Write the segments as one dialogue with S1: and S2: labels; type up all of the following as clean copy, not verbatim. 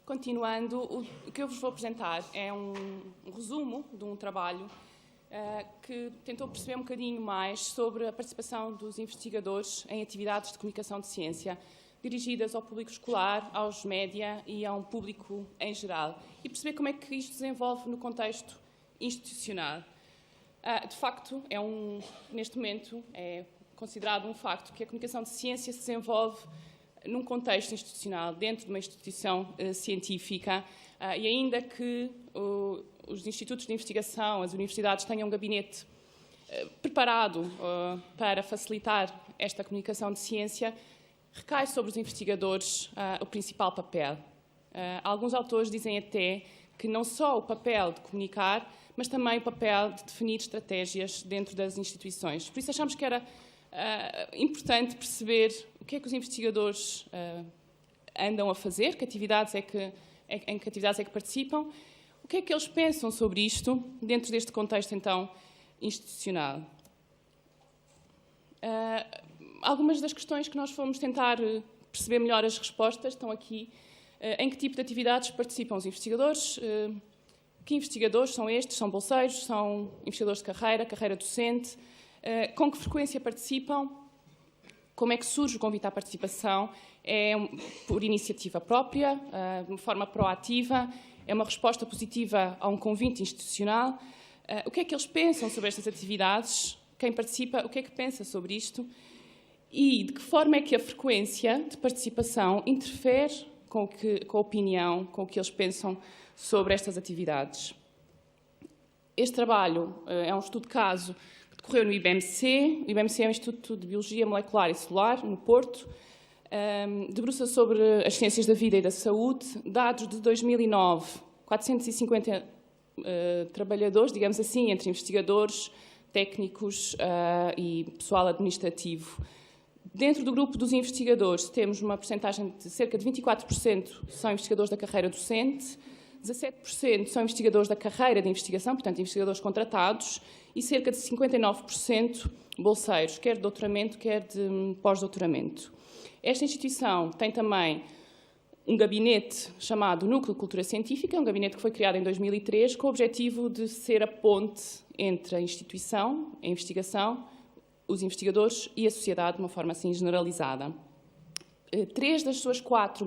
S1: Continuando, o que eu vos vou apresentar é um resumo de um trabalho que tentou perceber um bocadinho mais sobre a participação dos investigadores em atividades de comunicação de ciência, dirigidas ao público escolar, aos média e a um público em geral, e perceber como é que isto se desenvolve no contexto institucional. De facto, neste momento, é considerado um facto que a comunicação de ciência se desenvolve num contexto institucional, dentro de uma instituição científica, e ainda que os institutos de investigação, as universidades tenham um gabinete preparado para facilitar esta comunicação de ciência, recai sobre os investigadores o principal papel. Alguns autores dizem até que não só o papel de comunicar, mas também o papel de definir estratégias dentro das instituições. Por isso achamos que era importante perceber o que é que os investigadores andam a fazer, em que atividades é que participam, o que é que eles pensam sobre isto dentro deste contexto, então, institucional. Algumas das questões que nós fomos tentar perceber melhor as respostas estão aqui. Em que tipo de atividades participam os investigadores? Que investigadores são estes? São bolseiros? São investigadores de carreira docente? Com que frequência participam? Como é que surge o convite à participação? É por iniciativa própria, de uma forma proativa? É uma resposta positiva a um convite institucional? O que é que eles pensam sobre estas atividades? Quem participa, o que é que pensa sobre isto? E de que forma é que a frequência de participação interfere com a opinião, com o que eles pensam sobre estas atividades? Este trabalho é um estudo de caso que decorreu no IBMC. O IBMC é um Instituto de Biologia Molecular e Celular, no Porto. Debruça sobre as ciências da vida e da saúde. Dados de 2009, 450 trabalhadores, digamos assim, entre investigadores, técnicos e pessoal administrativo. Dentro do grupo dos investigadores, temos uma percentagem de cerca de 24% são investigadores da carreira docente, 17% são investigadores da carreira de investigação, portanto, investigadores contratados, e cerca de 59% bolseiros, quer de doutoramento, quer de pós-doutoramento. Esta instituição tem também um gabinete chamado Núcleo de Cultura Científica, um gabinete que foi criado em 2003, com o objetivo de ser a ponte entre a instituição, a investigação, os investigadores e a sociedade, de uma forma assim generalizada. 3 das suas 4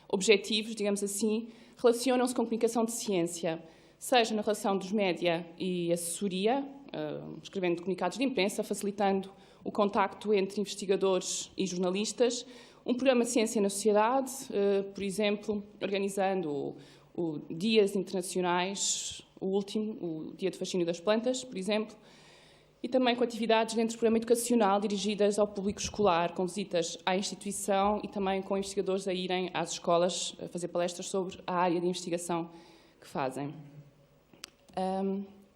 S1: objetivos, digamos assim, relacionam-se com comunicação de ciência, seja na relação dos média e assessoria, escrevendo comunicados de imprensa, facilitando o contacto entre investigadores e jornalistas, um programa de ciência na sociedade, por exemplo, organizando dias internacionais, o último, o Dia de Fascínio das Plantas, por exemplo, e também com atividades dentro do programa educacional dirigidas ao público escolar, com visitas à instituição e também com investigadores a irem às escolas a fazer palestras sobre a área de investigação que fazem.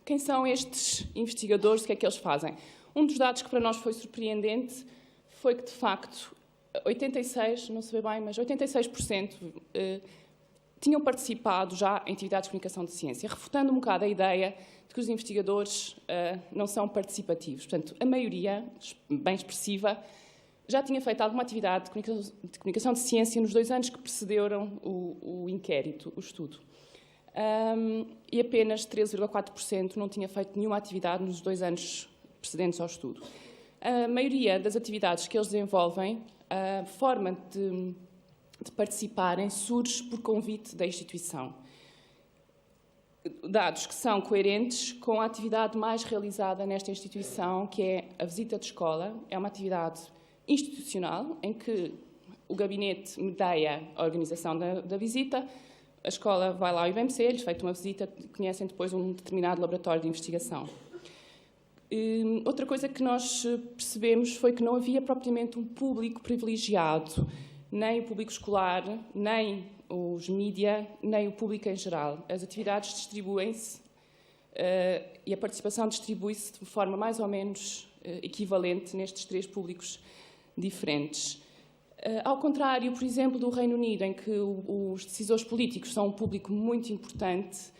S1: Quem são estes investigadores? O que é que eles fazem? Um dos dados que para nós foi surpreendente foi que, de facto, 86%, não se vê bem, mas 86% tinham participado já em atividades de comunicação de ciência, refutando um bocado a ideia de que os investigadores não são participativos. Portanto, a maioria, bem expressiva, já tinha feito alguma atividade de comunicação de ciência nos 2 anos que precederam o inquérito, o estudo. E apenas 13,4% não tinha feito nenhuma atividade nos 2 anos precedentes ao estudo. A maioria das atividades que eles desenvolvem, a forma de participarem surge por convite da instituição. Dados que são coerentes com a atividade mais realizada nesta instituição, que é a visita de escola. É uma atividade institucional em que o gabinete medeia a organização da visita, a escola vai lá ao IBMC, lhes feita uma visita, conhecem depois um determinado laboratório de investigação. Outra coisa que nós percebemos foi que não havia propriamente um público privilegiado, nem o público escolar, nem os mídia, nem o público em geral. As atividades distribuem-se e a participação distribui-se de forma mais ou menos equivalente nestes 3 públicos diferentes. Ao contrário, por exemplo, do Reino Unido, em que os decisores políticos são um público muito importante,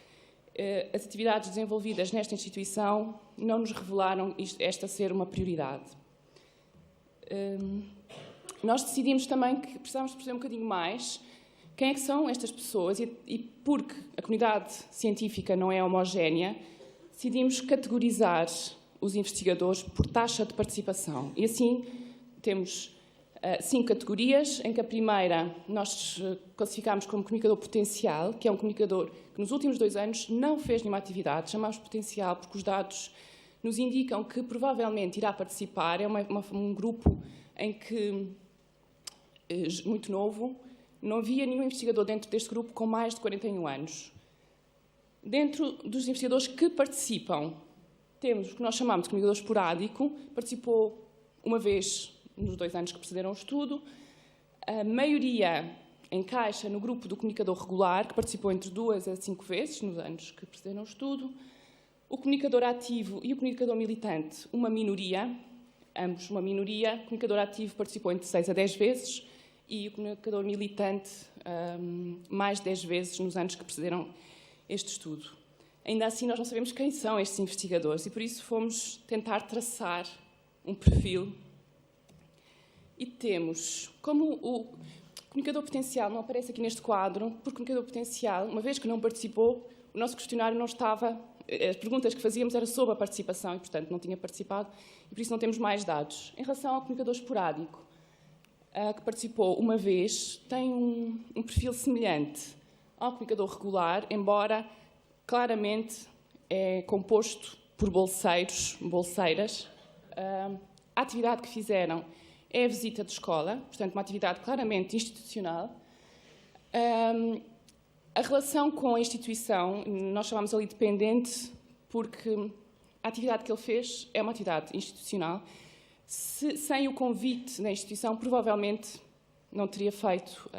S1: as atividades desenvolvidas nesta instituição não nos revelaram esta ser uma prioridade. Nós decidimos também que precisávamos perceber um bocadinho mais Quem é que são estas pessoas? E porque a comunidade científica não é homogénea, decidimos categorizar os investigadores por taxa de participação. E assim temos 5 categorias, em que a primeira nós classificamos como comunicador potencial, que é um comunicador que nos últimos 2 anos não fez nenhuma atividade. Chamamos potencial porque os dados nos indicam que provavelmente irá participar. É um grupo em que, muito novo, não havia nenhum investigador dentro deste grupo com mais de 41 anos. Dentro dos investigadores que participam, temos o que nós chamamos de comunicador esporádico, participou uma vez nos 2 anos que precederam o estudo. A maioria encaixa no grupo do comunicador regular, que participou entre 2 a 5 vezes nos anos que precederam o estudo. O comunicador ativo e o comunicador militante, uma minoria, ambos uma minoria. O comunicador ativo participou entre 6 a 10 vezes e o comunicador militante mais de 10 vezes nos anos que precederam este estudo. Ainda assim, nós não sabemos quem são estes investigadores e, por isso, fomos tentar traçar um perfil. E temos, como o comunicador potencial não aparece aqui neste quadro, porque o comunicador potencial, uma vez que não participou, o nosso questionário não estava, as perguntas que fazíamos eram sobre a participação e, portanto, não tinha participado, e por isso não temos mais dados. Em relação ao comunicador esporádico, que participou uma vez, tem um perfil semelhante ao comunicador regular, embora claramente é composto por bolseiras. A atividade que fizeram é a visita de escola, portanto, uma atividade claramente institucional. A relação com a instituição, nós chamamos ali dependente, porque a atividade que ele fez é uma atividade institucional. Sem o convite da instituição, provavelmente não teria feito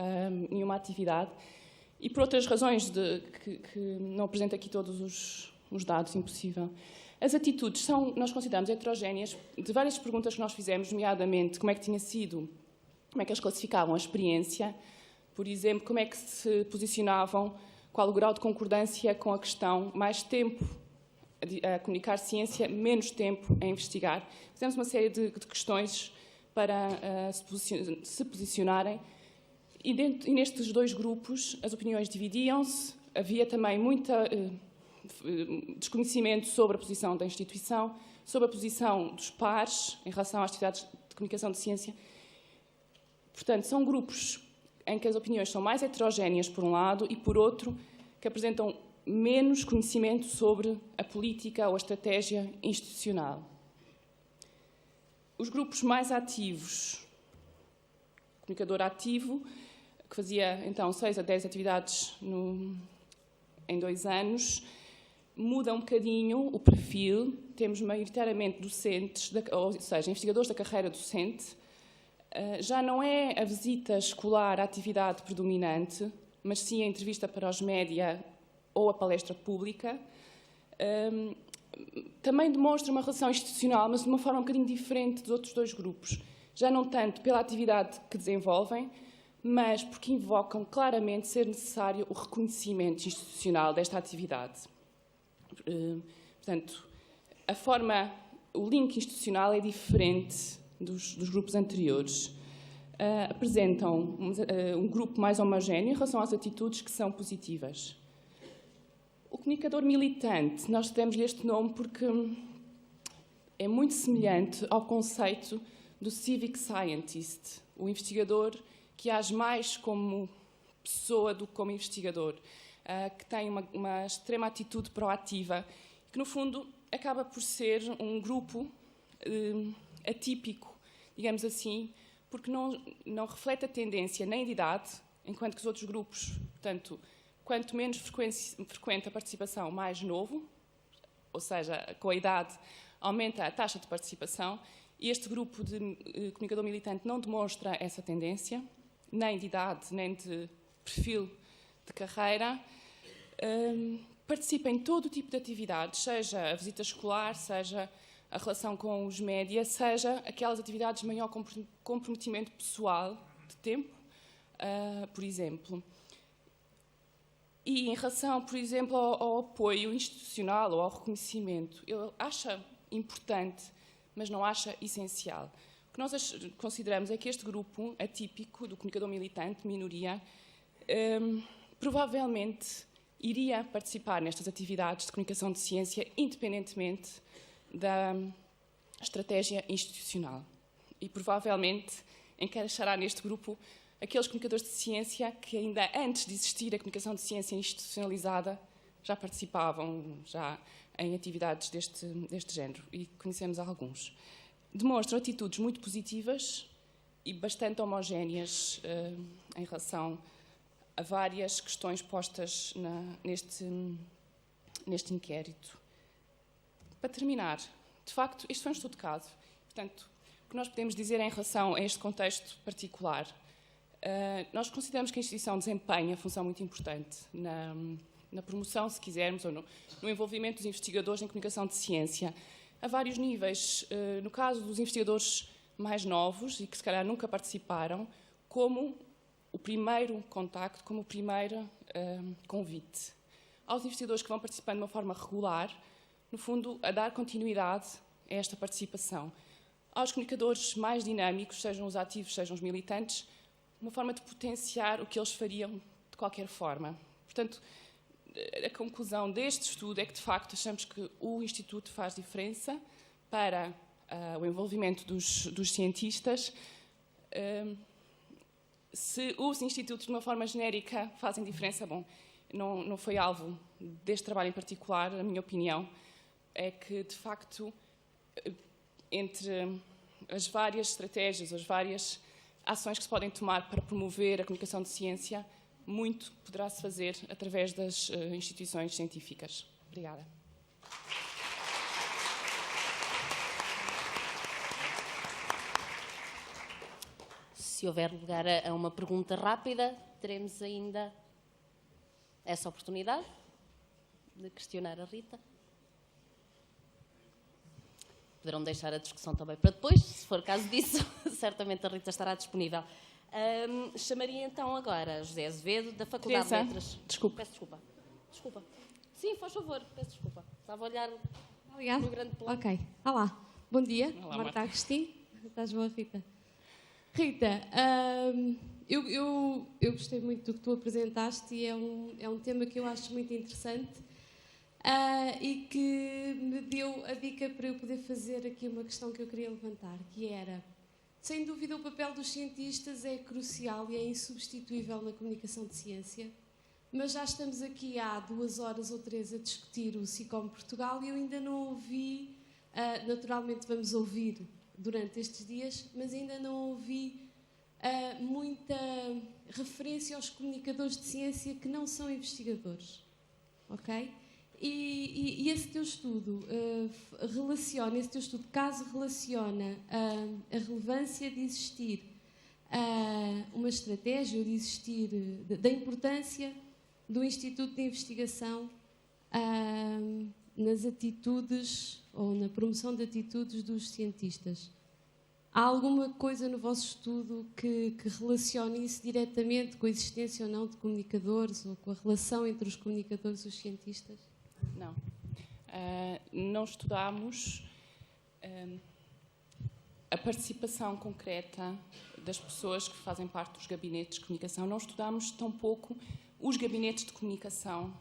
S1: nenhuma atividade. E por outras razões, que não apresento aqui todos os dados, impossível. As atitudes nós consideramos heterogéneas, de várias perguntas que nós fizemos, nomeadamente como é que tinha sido, como é que eles classificavam a experiência, por exemplo, como é que se posicionavam, qual o grau de concordância com a questão, mais tempo a comunicar ciência, menos tempo a investigar. Fizemos uma série de questões para se posicionarem. E nestes 2 grupos as opiniões dividiam-se, havia também muito desconhecimento sobre a posição da instituição, sobre a posição dos pares em relação às atividades de comunicação de ciência. Portanto, são grupos em que as opiniões são mais heterogéneas, por um lado, e, por outro, que apresentam menos conhecimento sobre a política ou a estratégia institucional. Os grupos mais ativos, o comunicador ativo, que fazia então 6 a 10 atividades em 2 anos, muda um bocadinho o perfil. Temos maioritariamente docentes, ou seja, investigadores da carreira docente. Já não é a visita escolar a atividade predominante, mas sim a entrevista para os média ou a palestra pública. Também demonstra uma relação institucional, mas de uma forma um bocadinho diferente dos outros 2 grupos. Já não tanto pela atividade que desenvolvem, mas porque invocam claramente ser necessário o reconhecimento institucional desta atividade. Portanto, o link institucional é diferente dos grupos anteriores. Apresentam um grupo mais homogéneo em relação às atitudes que são positivas. O comunicador militante, nós demos-lhe este nome porque é muito semelhante ao conceito do civic scientist, o investigador que age mais como pessoa do que como investigador, que tem uma extrema atitude proativa, que no fundo acaba por ser um grupo atípico, digamos assim, porque não reflete a tendência nem de idade, enquanto que os outros grupos, portanto, quanto menos frequente a participação, mais novo, ou seja, com a idade aumenta a taxa de participação, e este grupo de comunicador militante não demonstra essa tendência, nem de idade, nem de perfil de carreira. Participa em todo o tipo de atividades, seja a visita escolar, seja a relação com os média, seja aquelas atividades de maior comprometimento pessoal de tempo, por exemplo. E em relação, por exemplo, ao apoio institucional ou ao reconhecimento, ele acha importante, mas não acha essencial. O que nós consideramos é que este grupo atípico do comunicador militante, minoria, provavelmente iria participar nestas atividades de comunicação de ciência, independentemente da estratégia institucional. E provavelmente encaixará neste grupo aqueles comunicadores de ciência que ainda antes de existir a comunicação de ciência institucionalizada já participavam em atividades deste género, e conhecemos alguns. Demonstram atitudes muito positivas e bastante homogéneas em relação a várias questões postas neste inquérito. Para terminar, de facto, este foi um estudo de caso. Portanto, o que nós podemos dizer em relação a este contexto particular? Nós consideramos que a instituição desempenha função muito importante na promoção, se quisermos, ou no envolvimento dos investigadores em comunicação de ciência, a vários níveis. No caso dos investigadores mais novos e que se calhar nunca participaram, como o primeiro contacto, como o primeiro convite. Aos investigadores que vão participando de uma forma regular, no fundo, a dar continuidade a esta participação. Aos comunicadores mais dinâmicos, sejam os ativos, sejam os militantes, uma forma de potenciar o que eles fariam de qualquer forma. Portanto, a conclusão deste estudo é que, de facto, achamos que o Instituto faz diferença para o envolvimento dos cientistas. Se os institutos, de uma forma genérica, fazem diferença, bom, não foi alvo deste trabalho em particular, a minha opinião é que, de facto, entre as várias estratégias, as várias ações que se podem tomar para promover a comunicação de ciência, muito poderá-se fazer através das instituições científicas. Obrigada.
S2: Se houver lugar a uma pergunta rápida, teremos ainda essa oportunidade de questionar a Rita. Poderão deixar a discussão também para depois, se for caso disso, certamente a Rita estará disponível. Chamaria então agora José Azevedo, da Faculdade
S1: Teresa,
S2: de Letras.
S1: Desculpa.
S2: Peço desculpa. Desculpa. Sim, faz favor, peço desculpa. Estava a olhar
S3: Obrigada.
S2: no grande plano.
S3: Ok. Olá. Bom dia.
S1: Olá,
S3: Marta Agostinho. Estás boa, Rita? Rita, eu gostei muito do que tu apresentaste e é um tema que eu acho muito interessante e que me deu a dica para eu poder fazer aqui uma questão que eu queria levantar, que era, sem dúvida, o papel dos cientistas é crucial e é insubstituível na comunicação de ciência, mas já estamos aqui há 2 horas ou 3 a discutir o SICOM Portugal e eu ainda não ouvi, naturalmente vamos ouvir durante estes dias, mas ainda não ouvi muita referência aos comunicadores de ciência que não são investigadores, ok? E esse teu estudo caso relaciona a relevância de existir uma estratégia, ou de existir, da importância do Instituto de Investigação nas atitudes ou na promoção de atitudes dos cientistas. Há alguma coisa no vosso estudo que relacione isso diretamente com a existência ou não de comunicadores ou com a relação entre os comunicadores e os cientistas?
S1: Não. Não estudámos a participação concreta das pessoas que fazem parte dos gabinetes de comunicação. Não estudámos tampouco os gabinetes de comunicação.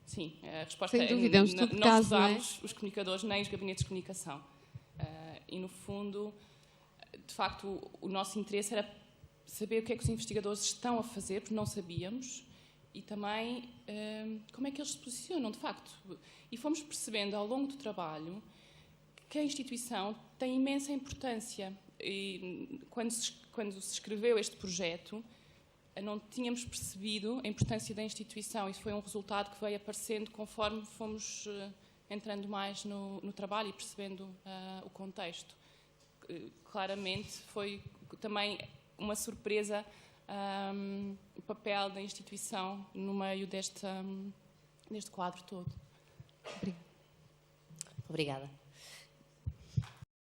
S1: Sim, a resposta
S3: Sem dúvida, é um estudo de caso,
S1: estudámos os comunicadores nem os gabinetes de comunicação. E, no fundo, de facto, o nosso interesse era saber o que é que os investigadores estão a fazer, porque não sabíamos, e também como é que eles se posicionam, de facto. E fomos percebendo ao longo do trabalho que a instituição tem imensa importância. E quando se escreveu este projeto, não tínhamos percebido a importância da instituição. Isso foi um resultado que veio aparecendo conforme fomos entrando mais no trabalho e percebendo o contexto. Claramente foi também uma surpresa o papel da instituição no meio deste quadro todo.
S2: Obrigada.